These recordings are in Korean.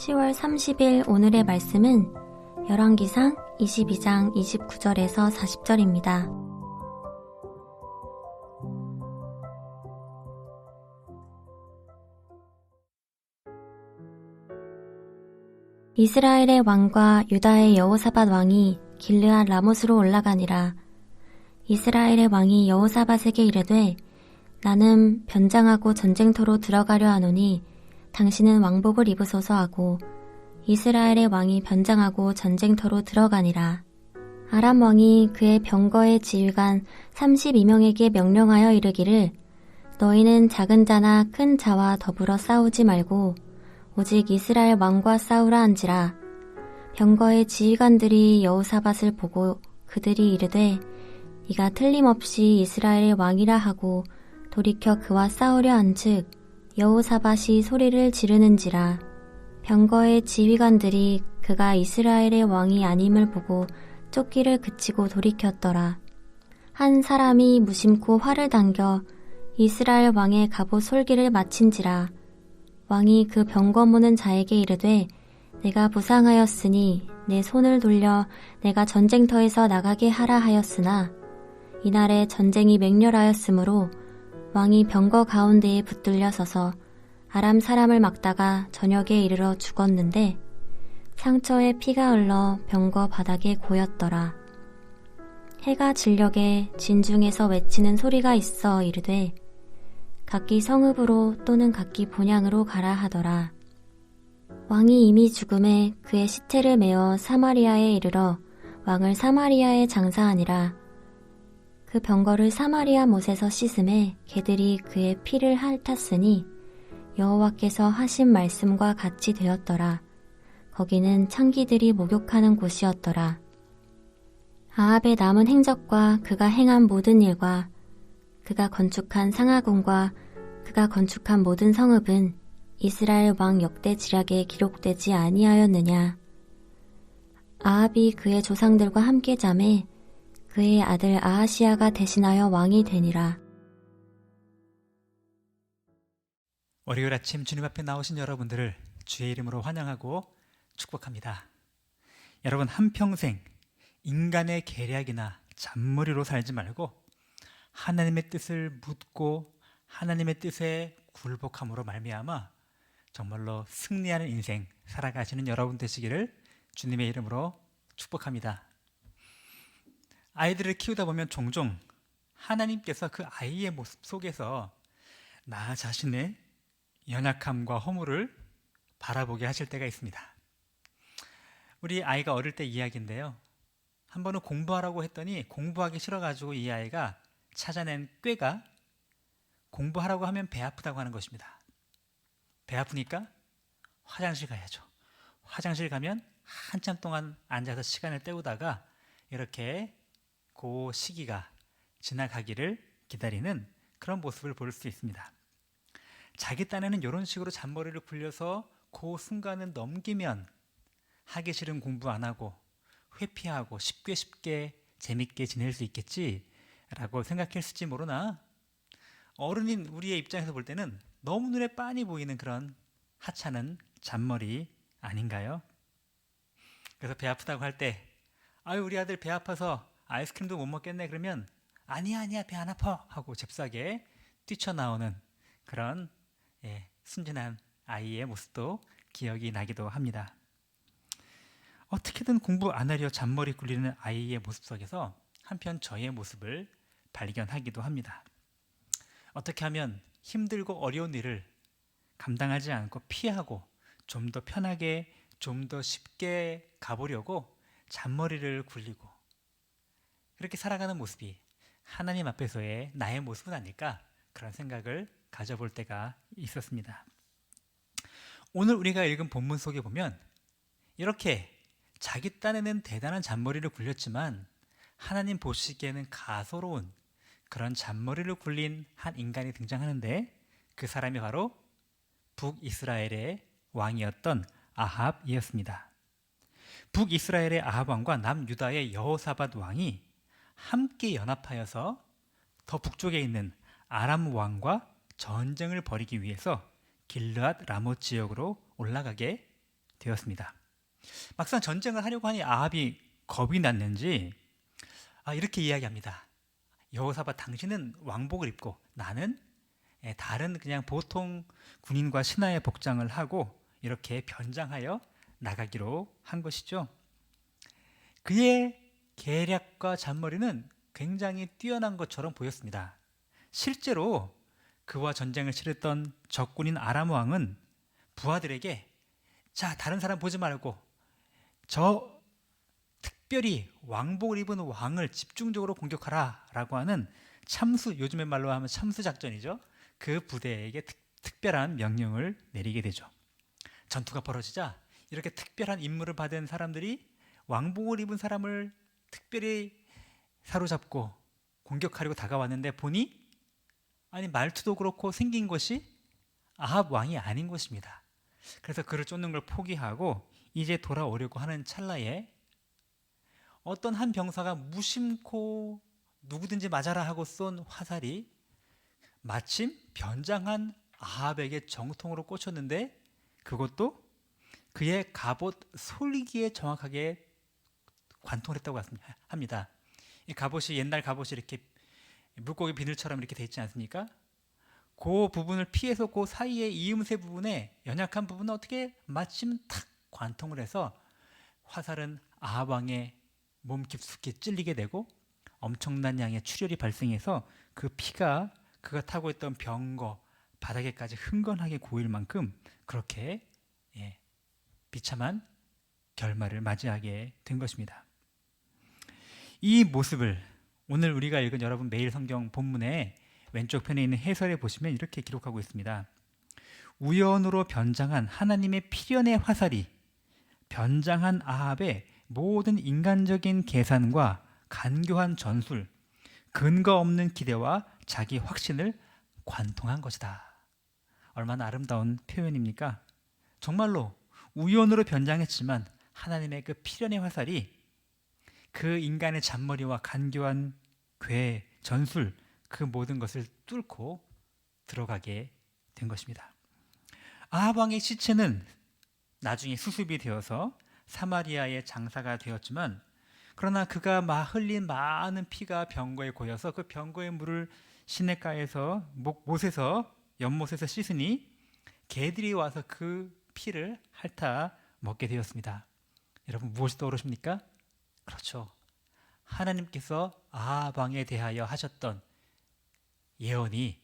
10월 30일 오늘의 말씀은 열왕기상 22장 29절에서 40절입니다. 이스라엘의 왕과 유다의 여호사밧 왕이 길르앗 라못으로 올라가니라. 이스라엘의 왕이 여호사밧에게 이르되 나는 변장하고 전쟁터로 들어가려 하노니 당신은 왕복을 입으소서 하고 이스라엘의 왕이 변장하고 전쟁터로 들어가니라. 아람 왕이 그의 병거의 지휘관 32명에게 명령하여 이르기를 너희는 작은 자나 큰 자와 더불어 싸우지 말고 오직 이스라엘 왕과 싸우라 한지라. 병거의 지휘관들이 여호사밧을 보고 그들이 이르되 이가 틀림없이 이스라엘의 왕이라 하고 돌이켜 그와 싸우려 한즉 여호사밧이 소리를 지르는지라. 병거의 지휘관들이 그가 이스라엘의 왕이 아님을 보고 쫓기를 그치고 돌이켰더라. 한 사람이 무심코 활을 당겨 이스라엘 왕의 갑옷 솔기를 마친지라. 왕이 그 병거 모는 자에게 이르되 내가 부상하였으니 내 손을 돌려 내가 전쟁터에서 나가게 하라 하였으나 이날에 전쟁이 맹렬하였으므로 왕이 병거 가운데에 붙들려 서서 아람 사람을 막다가 저녁에 이르러 죽었는데 상처에 피가 흘러 병거 바닥에 고였더라. 해가 질녘에 진중에서 외치는 소리가 있어 이르되 각기 성읍으로 또는 각기 본향으로 가라 하더라. 왕이 이미 죽음에 그의 시체를 메어 사마리아에 이르러 왕을 사마리아에 장사하니라. 그 병거를 사마리아 못에서 씻음에 개들이 그의 피를 핥았으니 여호와께서 하신 말씀과 같이 되었더라. 거기는 창기들이 목욕하는 곳이었더라. 아합의 남은 행적과 그가 행한 모든 일과 그가 건축한 상하궁과 그가 건축한 모든 성읍은 이스라엘 왕 역대 지략에 기록되지 아니하였느냐. 아합이 그의 조상들과 함께 잠에 그의 아들 아하시야가 대신하여 왕이 되니라. 월요일 아침 주님 앞에 나오신 여러분들을 주의 이름으로 환영하고 축복합니다. 여러분 한평생 인간의 계략이나 잔머리로 살지 말고 하나님의 뜻을 묻고 하나님의 뜻에 굴복함으로 말미암아 정말로 승리하는 인생 살아가시는 여러분 되시기를 주님의 이름으로 축복합니다. 아이들을 키우다 보면 종종 하나님께서 그 아이의 모습 속에서 나 자신의 연약함과 허물을 바라보게 하실 때가 있습니다. 우리 아이가 어릴 때 이야기인데요. 한 번은 공부하라고 했더니 공부하기 싫어가지고 이 아이가 찾아낸 꾀가 공부하라고 하면 배 아프다고 하는 것입니다. 배 아프니까 화장실 가야죠. 화장실 가면 한참 동안 앉아서 시간을 때우다가 이렇게 그 시기가 지나가기를 기다리는 그런 모습을 볼 수 있습니다. 자기 딴에는 이런 식으로 잔머리를 굴려서 그 순간을 넘기면 하기 싫은 공부 안 하고 회피하고 쉽게 재밌게 지낼 수 있겠지라고 생각했을지 모르나 어른인 우리의 입장에서 볼 때는 너무 눈에 빤히 보이는 그런 하찮은 잔머리 아닌가요? 그래서 배 아프다고 할 때 아유 우리 아들 배 아파서 아이스크림도 못 먹겠네 그러면 아니야 배 안 아파 하고 잽싸게 뛰쳐나오는 그런 순진한 아이의 모습도 기억이 나기도 합니다. 어떻게든 공부 안 하려 잔머리 굴리는 아이의 모습 속에서 한편 저의 모습을 발견하기도 합니다. 어떻게 하면 힘들고 어려운 일을 감당하지 않고 피하고 좀 더 편하게 좀 더 쉽게 가보려고 잔머리를 굴리고 그렇게 살아가는 모습이 하나님 앞에서의 나의 모습은 아닐까 그런 생각을 가져볼 때가 있었습니다. 오늘 우리가 읽은 본문 속에 보면 이렇게 자기 딴에는 대단한 잔머리를 굴렸지만 하나님 보시기에는 가소로운 그런 잔머리를 굴린 한 인간이 등장하는데 그 사람이 바로 북이스라엘의 왕이었던 아합이었습니다. 북이스라엘의 아합 왕과 남유다의 여호사밧 왕이 함께 연합하여서 더 북쪽에 있는 아람 왕과 전쟁을 벌이기 위해서 길르앗 라못 지역으로 올라가게 되었습니다. 막상 전쟁을 하려고 하니 아합이 겁이 났는지 이렇게 이야기합니다. 여호사밧, 당신은 왕복을 입고 나는 다른 그냥 보통 군인과 신하의 복장을 하고 이렇게 변장하여 나가기로 한 것이죠. 그의 계략과 잔머리는 굉장히 뛰어난 것처럼 보였습니다. 실제로 그와 전쟁을 치렀던 적군인 아람 왕은 부하들에게 자, 다른 사람 보지 말고 저 특별히 왕복을 입은 왕을 집중적으로 공격하라 라고 하는 참수, 요즘의 말로 하면 참수 작전이죠. 그 부대에게 특별한 명령을 내리게 되죠. 전투가 벌어지자 이렇게 특별한 임무를 받은 사람들이 왕복을 입은 사람을 특별히 사로잡고 공격하려고 다가왔는데 보니 말투도 그렇고 생긴 것이 아합 왕이 아닌 것입니다. 그래서 그를 쫓는 걸 포기하고 이제 돌아오려고 하는 찰나에 어떤 한 병사가 무심코 누구든지 맞아라 하고 쏜 화살이 마침 변장한 아합에게 정통으로 꽂혔는데 그것도 그의 갑옷 솔기에 정확하게 관통을 했다고 합니다. 이 갑옷이 옛날 갑옷이 이렇게 물고기 비늘처럼 이렇게 돼 있지 않습니까? 그 부분을 피해서 그 사이에 이음새 부분에 연약한 부분은 어떻게 마침 탁 관통을 해서 화살은 아합 왕의 몸 깊숙이 찔리게 되고 엄청난 양의 출혈이 발생해서 그 피가 그가 타고 있던 병거 바닥에까지 흥건하게 고일 만큼 그렇게 비참한 결말을 맞이하게 된 것입니다. 이 모습을 오늘 우리가 읽은 여러분 매일 성경 본문에 왼쪽 편에 있는 해설에 보시면 이렇게 기록하고 있습니다. 우연으로 변장한 하나님의 필연의 화살이 변장한 아합의 모든 인간적인 계산과 간교한 전술, 근거 없는 기대와 자기 확신을 관통한 것이다. 얼마나 아름다운 표현입니까? 정말로 우연으로 변장했지만 하나님의 그 필연의 화살이 그 인간의 잔머리와 간교한 궤, 전술, 그 모든 것을 뚫고 들어가게 된 것입니다. 아합 왕의 시체는 나중에 수습이 되어서 사마리아의 장사가 되었지만 그러나 그가 흘린 많은 피가 병거에 고여서 그 병거의 물을 시냇가에서 못에서 연못에서 씻으니 개들이 와서 그 피를 핥아 먹게 되었습니다. 여러분 무엇이 떠오르십니까? 그렇죠. 하나님께서 아합 왕에 대하여 하셨던 예언이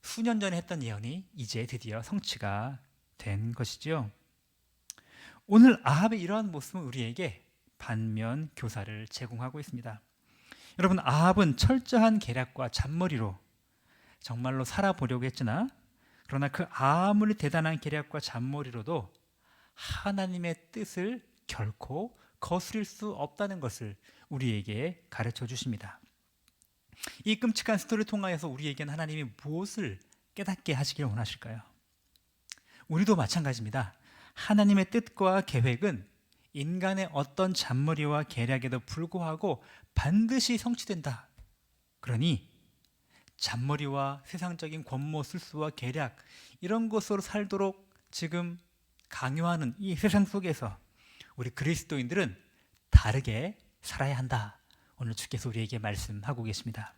수년 전에 했던 예언이 이제 드디어 성취가 된 것이죠. 오늘 아합의 이러한 모습은 우리에게 반면 교사를 제공하고 있습니다. 여러분 아합은 철저한 계략과 잔머리로 정말로 살아보려고 했으나 그러나 그 아무리 대단한 계략과 잔머리로도 하나님의 뜻을 결코 거스릴 수 없다는 것을 우리에게 가르쳐 주십니다. 이 끔찍한 스토리를 통하여서 우리에게는 하나님이 무엇을 깨닫게 하시길 원하실까요? 우리도 마찬가지입니다. 하나님의 뜻과 계획은 인간의 어떤 잔머리와 계략에도 불구하고 반드시 성취된다. 그러니 잔머리와 세상적인 권모 술수와 계략 이런 것으로 살도록 지금 강요하는 이 세상 속에서 우리 그리스도인들은 다르게 살아야 한다. 오늘 주께서 우리에게 말씀하고 계십니다.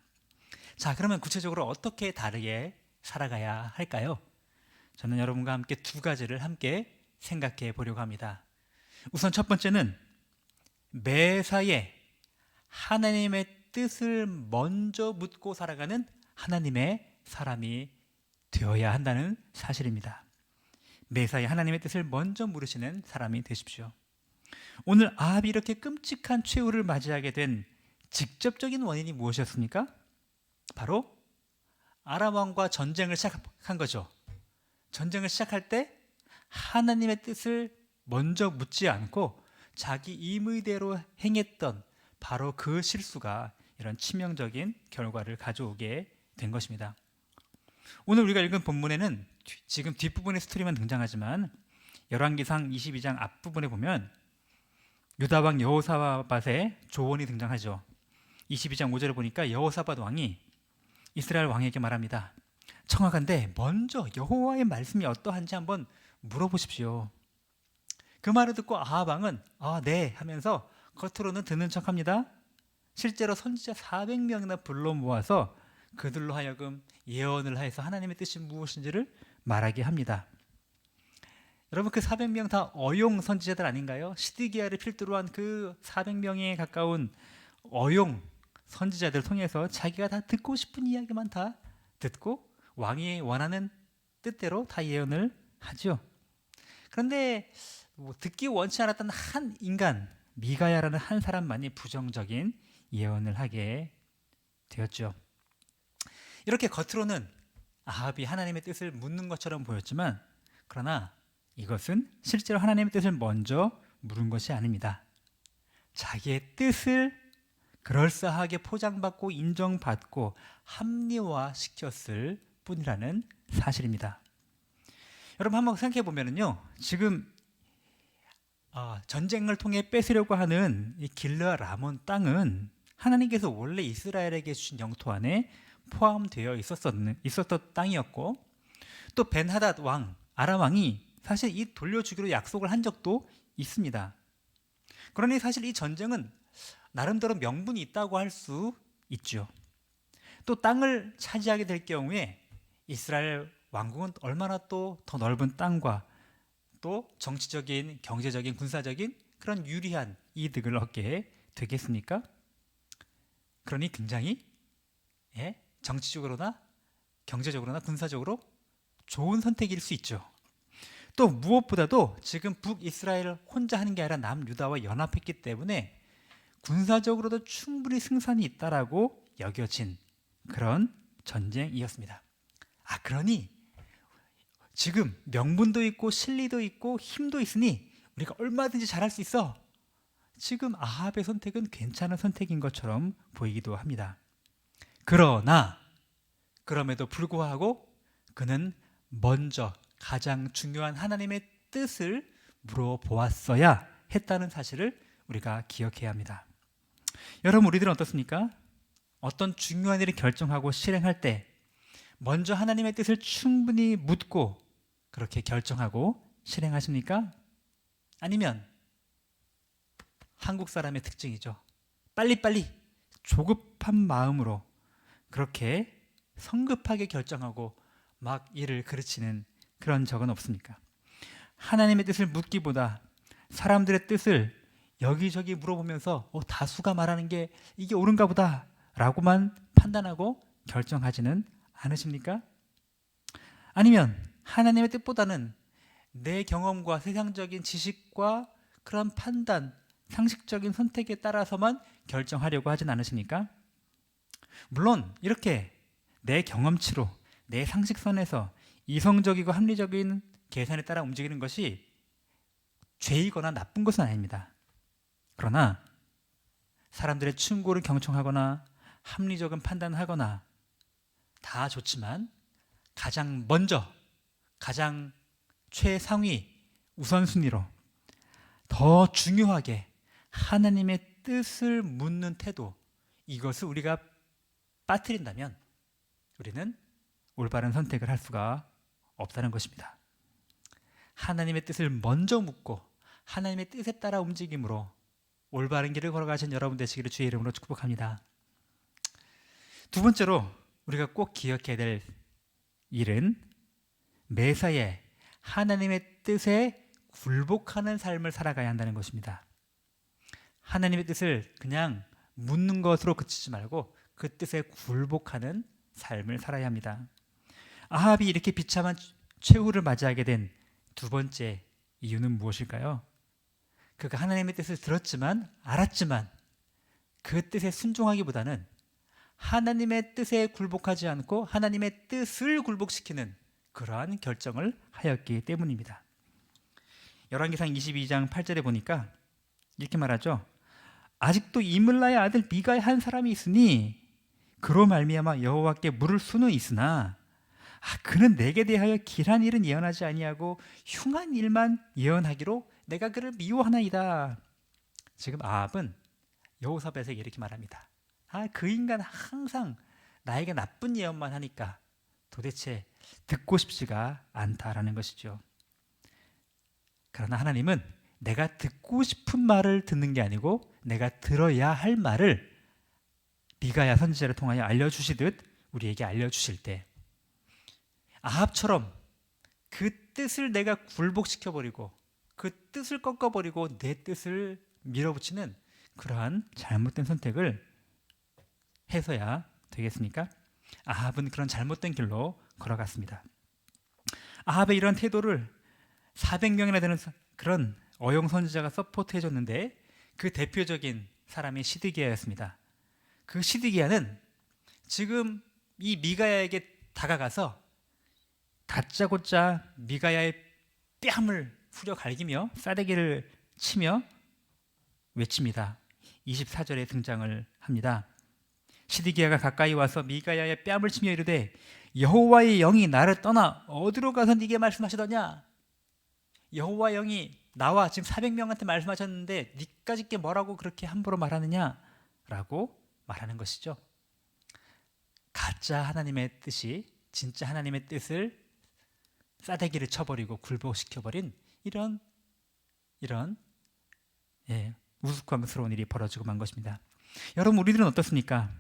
자, 그러면 구체적으로 어떻게 다르게 살아가야 할까요? 저는 여러분과 함께 두 가지를 함께 생각해 보려고 합니다. 우선 첫 번째는 매사에 하나님의 뜻을 먼저 묻고 살아가는 하나님의 사람이 되어야 한다는 사실입니다. 매사에 하나님의 뜻을 먼저 물으시는 사람이 되십시오. 오늘 아합이 이렇게 끔찍한 최후를 맞이하게 된 직접적인 원인이 무엇이었습니까? 바로 아람 왕과 전쟁을 시작한 거죠. 전쟁을 시작할 때 하나님의 뜻을 먼저 묻지 않고 자기 임의대로 행했던 바로 그 실수가 이런 치명적인 결과를 가져오게 된 것입니다. 오늘 우리가 읽은 본문에는 지금 뒷부분의 스토리만 등장하지만 열왕기상 22장 앞부분에 보면 유다왕 여호사밧의 조언이 등장하죠. 22장 5절에 보니까 여호사밧 왕이 이스라엘 왕에게 말합니다. 청하건대 먼저 여호와의 말씀이 어떠한지 한번 물어보십시오. 그 말을 듣고 아합 왕은 네 하면서 겉으로는 듣는 척합니다. 실제로 선지자 400명이나 불러 모아서 그들로 하여금 예언을 해서 하나님의 뜻이 무엇인지를 말하게 합니다. 여러분, 그 400명 다 어용 선지자들 아닌가요? 시드기야를 필두로 한 그 400명에 가까운 어용 선지자들을 통해서 자기가 다 듣고 싶은 이야기만 다 듣고 왕이 원하는 뜻대로 다 예언을 하죠. 그런데 듣기 원치 않았던 한 인간, 미가야라는 한 사람만이 부정적인 예언을 하게 되었죠. 이렇게 겉으로는 아합이 하나님의 뜻을 묻는 것처럼 보였지만, 그러나 이것은 실제로 하나님의 뜻을 먼저 물은 것이 아닙니다. 자기의 뜻을 그럴싸하게 포장받고 인정받고 합리화시켰을 뿐이라는 사실입니다. 여러분, 한번 생각해 보면요, 지금 전쟁을 통해 뺏으려고 하는 이 길르앗 라몬 땅은 하나님께서 원래 이스라엘에게 주신 영토 안에 포함되어 있었던 땅이었고, 또 벤하닷 왕, 아람 왕이 사실 이 돌려주기로 약속을 한 적도 있습니다. 그러니 사실 이 전쟁은 나름대로 명분이 있다고 할 수 있죠. 또 땅을 차지하게 될 경우에 이스라엘 왕국은 얼마나 또 더 넓은 땅과 또 정치적인, 경제적인, 군사적인 그런 유리한 이득을 얻게 되겠습니까? 그러니 굉장히 정치적으로나 경제적으로나 군사적으로 좋은 선택일 수 있죠. 또 무엇보다도 지금 북이스라엘 혼자 하는 게 아니라 남유다와 연합했기 때문에 군사적으로도 충분히 승산이 있다라고 여겨진 그런 전쟁이었습니다. 그러니 지금 명분도 있고 실리도 있고 힘도 있으니 우리가 얼마든지 잘할 수 있어. 지금 아합의 선택은 괜찮은 선택인 것처럼 보이기도 합니다. 그러나 그럼에도 불구하고 그는 먼저 가장 중요한 하나님의 뜻을 물어보았어야 했다는 사실을 우리가 기억해야 합니다. 여러분, 우리들은 어떻습니까? 어떤 중요한 일을 결정하고 실행할 때 먼저 하나님의 뜻을 충분히 묻고 그렇게 결정하고 실행하십니까? 아니면 한국 사람의 특징이죠. 빨리빨리 조급한 마음으로 그렇게 성급하게 결정하고 막 일을 그르치는 그런 적은 없습니까? 하나님의 뜻을 묻기보다 사람들의 뜻을 여기저기 물어보면서 다수가 말하는 게 이게 옳은가 보다 라고만 판단하고 결정하지는 않으십니까? 아니면 하나님의 뜻보다는 내 경험과 세상적인 지식과 그런 판단, 상식적인 선택에 따라서만 결정하려고 하진 않으십니까? 물론 이렇게 내 경험치로 내 상식선에서 이성적이고 합리적인 계산에 따라 움직이는 것이 죄이거나 나쁜 것은 아닙니다. 그러나 사람들의 충고를 경청하거나 합리적인 판단을 하거나 다 좋지만 가장 먼저, 가장 최상위 우선순위로 더 중요하게 하나님의 뜻을 묻는 태도, 이것을 우리가 빠뜨린다면 우리는 올바른 선택을 할 수가 없다는 것입니다. 하나님의 뜻을 먼저 묻고 하나님의 뜻에 따라 움직임으로 올바른 길을 걸어가신 여러분 되시기를 주의 이름으로 축복합니다. 두 번째로 우리가 꼭 기억해야 될 일은 매사에 하나님의 뜻에 굴복하는 삶을 살아가야 한다는 것입니다. 하나님의 뜻을 그냥 묻는 것으로 그치지 말고 그 뜻에 굴복하는 삶을 살아야 합니다. 아합이 이렇게 비참한 최후를 맞이하게 된 두 번째 이유는 무엇일까요? 그가 하나님의 뜻을 들었지만, 알았지만 그 뜻에 순종하기보다는 하나님의 뜻에 굴복하지 않고 하나님의 뜻을 굴복시키는 그러한 결정을 하였기 때문입니다. 열왕기상 22장 8절에 보니까 이렇게 말하죠. 아직도 이물라의 아들 미가의 한 사람이 있으니 그로 말미암아 여호와께 물을 수는 있으나 그는 내게 대하여 길한 일은 예언하지 아니하고 흉한 일만 예언하기로 내가 그를 미워하나이다. 지금 아합은 여호사밧에게 이렇게 말합니다. 그 인간 항상 나에게 나쁜 예언만 하니까 도대체 듣고 싶지가 않다라는 것이죠. 그러나 하나님은 내가 듣고 싶은 말을 듣는 게 아니고 내가 들어야 할 말을 미가야 선지자를 통하여 알려주시듯 우리에게 알려주실 때 아합처럼 그 뜻을 내가 굴복시켜버리고 그 뜻을 꺾어버리고 내 뜻을 밀어붙이는 그러한 잘못된 선택을 해서야 되겠습니까? 아합은 그런 잘못된 길로 걸어갔습니다. 아합의 이런 태도를 400명이나 되는 그런 어용 선지자가 서포트해줬는데 그 대표적인 사람이 시드기야였습니다. 그 시드기야는 지금 이 미가야에게 다가가서 다짜고짜 미가야의 뺨을 후려 갈기며 싸대기를 치며 외칩니다. 24절에 등장을 합니다. 시드기야가 가까이 와서 미가야의 뺨을 치며 이르되 여호와의 영이 나를 떠나 어디로 가서 네게 말씀하시더냐? 여호와 영이 나와 지금 400명한테 말씀하셨는데 네까짓게 뭐라고 그렇게 함부로 말하느냐? 라고 말하는 것이죠. 가짜 하나님의 뜻이 진짜 하나님의 뜻을 싸대기를 쳐버리고 굴복시켜버린 이런 우스꽝스러운 일이 벌어지고 만 것입니다. 여러분, 우리들은 어떻습니까?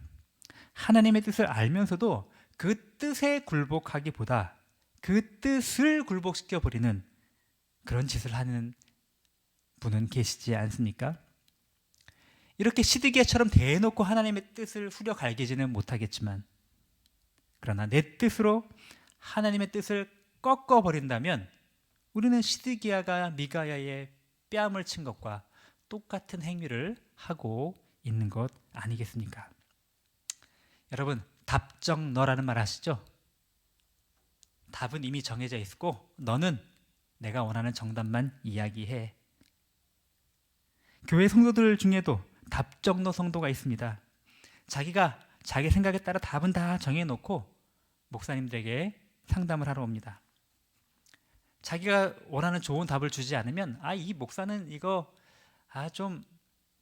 하나님의 뜻을 알면서도 그 뜻에 굴복하기보다 그 뜻을 굴복시켜버리는 그런 짓을 하는 분은 계시지 않습니까? 이렇게 시드기야처럼 대놓고 하나님의 뜻을 후려 갈기지는 못하겠지만 그러나 내 뜻으로 하나님의 뜻을 꺾어버린다면 우리는 시드기야가 미가야의 뺨을 친 것과 똑같은 행위를 하고 있는 것 아니겠습니까? 여러분, 답정너라는 말 아시죠? 답은 이미 정해져 있고 너는 내가 원하는 정답만 이야기해. 교회 성도들 중에도 답정너 성도가 있습니다. 자기가 자기 생각에 따라 답은 다 정해놓고 목사님들에게 상담을 하러 옵니다. 자기가 원하는 좋은 답을 주지 않으면 이 목사는 이거 좀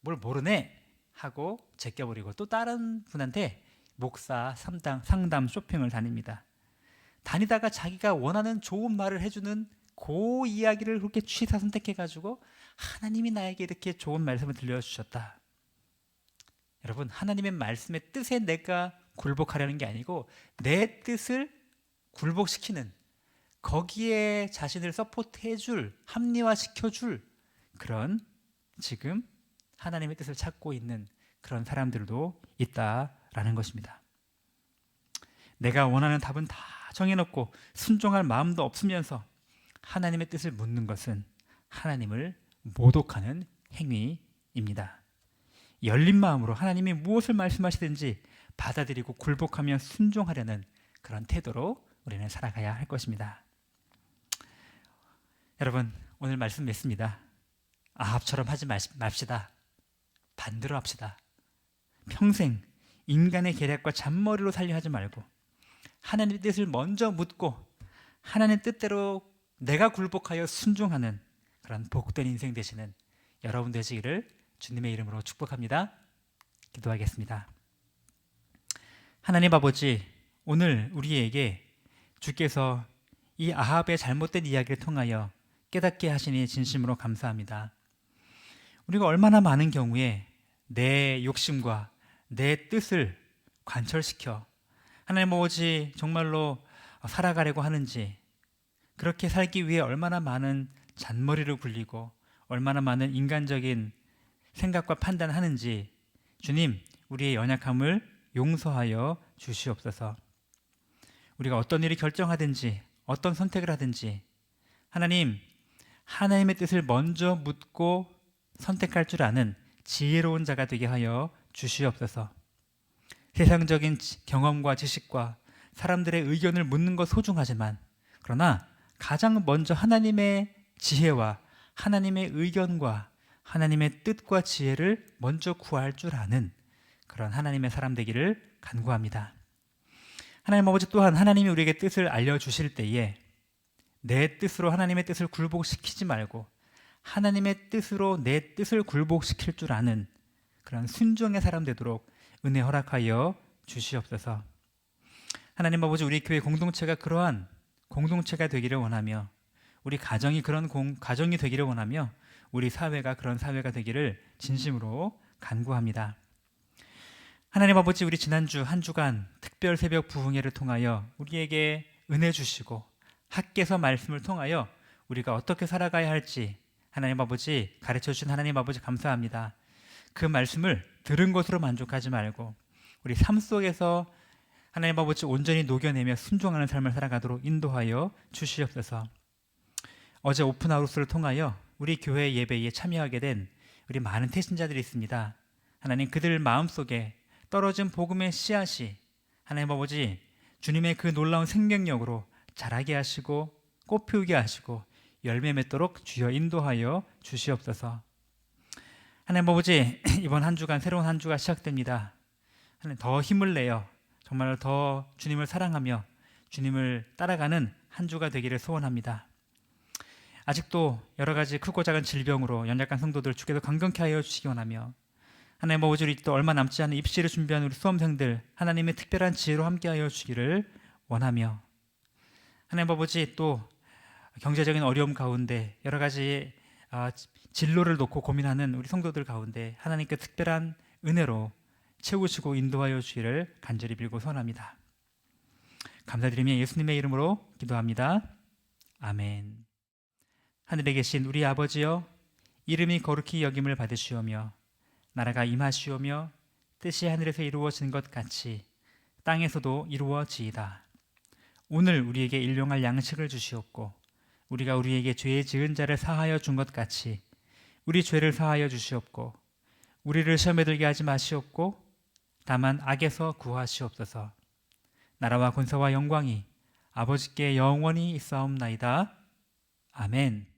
뭘 모르네 하고 제껴버리고 또 다른 분한테 목사 상담 쇼핑을 다닙니다. 다니다가 자기가 원하는 좋은 말을 해주는 그 이야기를 그렇게 취사 선택해가지고 하나님이 나에게 이렇게 좋은 말씀을 들려주셨다. 여러분, 하나님의 말씀의 뜻에 내가 굴복하려는 게 아니고 내 뜻을 굴복시키는 거기에 자신을 서포트해줄, 합리화시켜줄 그런 지금 하나님의 뜻을 찾고 있는 그런 사람들도 있다라는 것입니다. 내가 원하는 답은 다 정해놓고 순종할 마음도 없으면서 하나님의 뜻을 묻는 것은 하나님을 모독하는 행위입니다. 열린 마음으로 하나님이 무엇을 말씀하시든지 받아들이고 굴복하며 순종하려는 그런 태도로 우리는 살아가야 할 것입니다. 여러분, 오늘 말씀 맺습니다. 아합처럼 하지 맙시다. 반대로 합시다. 평생 인간의 계략과 잔머리로 살려 하지 말고 하나님의 뜻을 먼저 묻고 하나님의 뜻대로 내가 굴복하여 순종하는 그런 복된 인생 되시는 여러분 되시기를 주님의 이름으로 축복합니다. 기도하겠습니다. 하나님 아버지, 오늘 우리에게 주께서 이 아합의 잘못된 이야기를 통하여 깨닫게 하시니 진심으로 감사합니다. 우리가 얼마나 많은 경우에 내 욕심과 내 뜻을 관철시켜 하나님 아버지 정말로 살아가려고 하는지, 그렇게 살기 위해 얼마나 많은 잔머리를 굴리고 얼마나 많은 인간적인 생각과 판단을 하는지 주님, 우리의 연약함을 용서하여 주시옵소서. 우리가 어떤 일을 결정하든지 어떤 선택을 하든지 하나님의 뜻을 먼저 묻고 선택할 줄 아는 지혜로운 자가 되게 하여 주시옵소서. 세상적인 경험과 지식과 사람들의 의견을 묻는 것 소중하지만 그러나 가장 먼저 하나님의 지혜와 하나님의 의견과 하나님의 뜻과 지혜를 먼저 구할 줄 아는 그런 하나님의 사람 되기를 간구합니다. 하나님 아버지, 또한 하나님이 우리에게 뜻을 알려주실 때에 내 뜻으로 하나님의 뜻을 굴복시키지 말고 하나님의 뜻으로 내 뜻을 굴복시킬 줄 아는 그런 순종의 사람 되도록 은혜 허락하여 주시옵소서. 하나님 아버지, 우리 교회 공동체가 그러한 공동체가 되기를 원하며 우리 가정이 그런 가정이 되기를 원하며 우리 사회가 그런 사회가 되기를 진심으로 간구합니다. 하나님 아버지, 우리 지난주 한 주간 특별 새벽 부흥회를 통하여 우리에게 은혜 주시고 학개서 말씀을 통하여 우리가 어떻게 살아가야 할지 하나님 아버지 가르쳐 주신 하나님 아버지 감사합니다. 그 말씀을 들은 것으로 만족하지 말고 우리 삶 속에서 하나님 아버지 온전히 녹여내며 순종하는 삶을 살아가도록 인도하여 주시옵소서. 어제 오픈하우스를 통하여 우리 교회 예배에 참여하게 된 우리 많은 태신자들이 있습니다. 하나님, 그들 마음속에 떨어진 복음의 씨앗이 하나님 아버지 주님의 그 놀라운 생명력으로 자라게 하시고 꽃 피우게 하시고 열매 맺도록 주여 인도하여 주시옵소서. 하나님 아버지, 이번 한 주간 새로운 한 주가 시작됩니다. 하나님, 더 힘을 내어 정말 더 주님을 사랑하며 주님을 따라가는 한 주가 되기를 소원합니다. 아직도 여러 가지 크고 작은 질병으로 연약한 성도들 주께서 강건케 하여 주시기 원하며 하나님 아버지, 우리 또 얼마 남지 않은 입시를 준비하는 우리 수험생들 하나님의 특별한 지혜로 함께하여 주시기를 원하며 하나님 아버지, 또 경제적인 어려움 가운데 여러 가지 진로를 놓고 고민하는 우리 성도들 가운데 하나님께 특별한 은혜로 채우시고 인도하여 주시기를 간절히 빌고 소원합니다. 감사드리며 예수님의 이름으로 기도합니다. 아멘. 하늘에 계신 우리 아버지여, 이름이 거룩히 여김을 받으시오며 나라가 임하시오며 뜻이 하늘에서 이루어진 것 같이 땅에서도 이루어지이다. 오늘 우리에게 일용할 양식을 주시옵고 우리가 우리에게 죄 지은 자를 사하여 준 것 같이 우리 죄를 사하여 주시옵고 우리를 시험에 들게 하지 마시옵고 다만 악에서 구하시옵소서. 나라와 권세와 영광이 아버지께 영원히 있사옵나이다. 아멘.